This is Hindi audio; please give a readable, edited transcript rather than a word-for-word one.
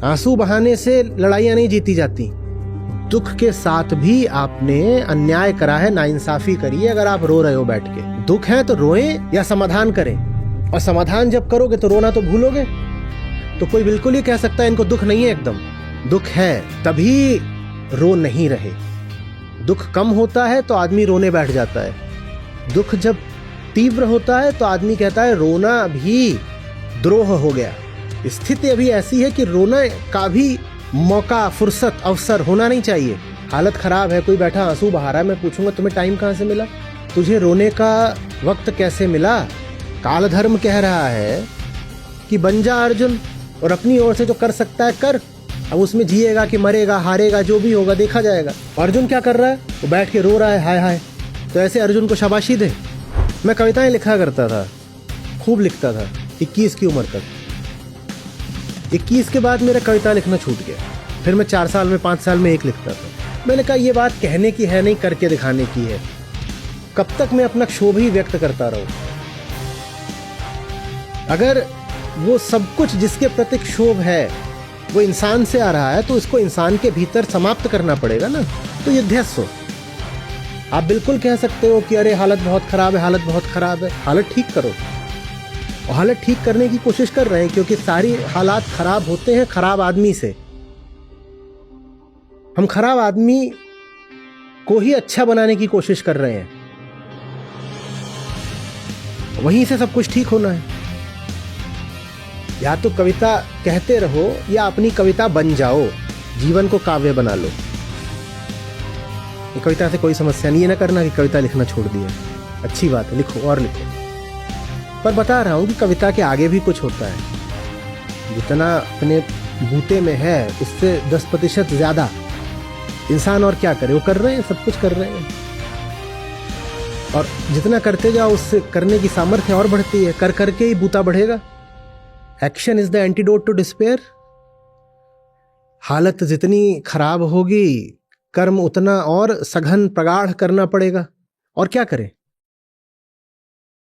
आंसू बहाने से लड़ाइयां नहीं जीती जाती। दुख के साथ भी आपने अन्याय करा है, नाइंसाफी करी है। अगर आप रो रहे हो बैठ के, दुख है तो रोएं या समाधान करें। और समाधान जब करोगे तो रोना तो भूलोगे। तो कोई बिल्कुल ही कह सकता है इनको दुख नहीं है, एकदम दुख है, तभी रो नहीं रहे। दुख कम होता है तो आदमी रोने बैठ जाता है। दुख जब तीव्र होता है तो आदमी कहता है रोना भी द्रोह हो गया। स्थिति अभी ऐसी है कि रोना का भी मौका, फुर्सत, अवसर होना नहीं चाहिए। हालत खराब है, कोई बैठा आंसू बहा रहा है, मैं पूछूंगा तुम्हें टाइम कहाँ से मिला, तुझे रोने का वक्त कैसे मिला? काल धर्म कह रहा है कि बन जा अर्जुन और अपनी ओर से जो कर सकता है कर। अब उसमें जिएगा कि मरेगा, हारेगा, जो भी होगा देखा जाएगा। अर्जुन क्या कर रहा है? वो बैठ के रो रहा है, हाय हाय। तो ऐसे अर्जुन को शाबाशी दे। मैं कविताएं लिखा करता था, खूब लिखता था 21 की उम्र तक। 21 के बाद मेरा कविता लिखना छूट गया। फिर मैं 4 साल में, 5 साल में एक लिखता था। मैंने कहा ये बात कहने की है नहीं, करके दिखाने की है। कब तक मैं अपना क्षोभ ही व्यक्त करता रहूं? अगर वो सब कुछ जिसके प्रति क्षोभ है वो इंसान से आ रहा है तो उसको इंसान के भीतर समाप्त करना पड़ेगा ना। तो युद्धस्व। आप बिल्कुल कह सकते हो कि अरे हालत बहुत खराब है, हालत बहुत खराब है। हालत ठीक करो। और हालत ठीक करने की कोशिश कर रहे हैं, क्योंकि सारी हालात खराब होते हैं खराब आदमी से। हम खराब आदमी को ही अच्छा बनाने की कोशिश कर रहे हैं, वहीं से सब कुछ ठीक होना है। या तो कविता कहते रहो या अपनी कविता बन जाओ, जीवन को काव्य बना लो। ये कविता से कोई समस्या नहीं है। ना करना कि कविता लिखना छोड़ दिया, अच्छी बात है, लिखो और लिखो। पर बता रहा हूं कि कविता के आगे भी कुछ होता है। जितना अपने बूते में है उससे 10% ज्यादा इंसान और क्या करे, वो कर रहे हैं, सब कुछ कर रहे हैं। और जितना करते जाओ उससे करने की सामर्थ्य और बढ़ती है। कर करके ही बूता बढ़ेगा। Action is the antidote to despair. हालत जितनी खराब होगी, कर्म उतना और सघन प्रगाढ़ करना पड़ेगा। और क्या करें?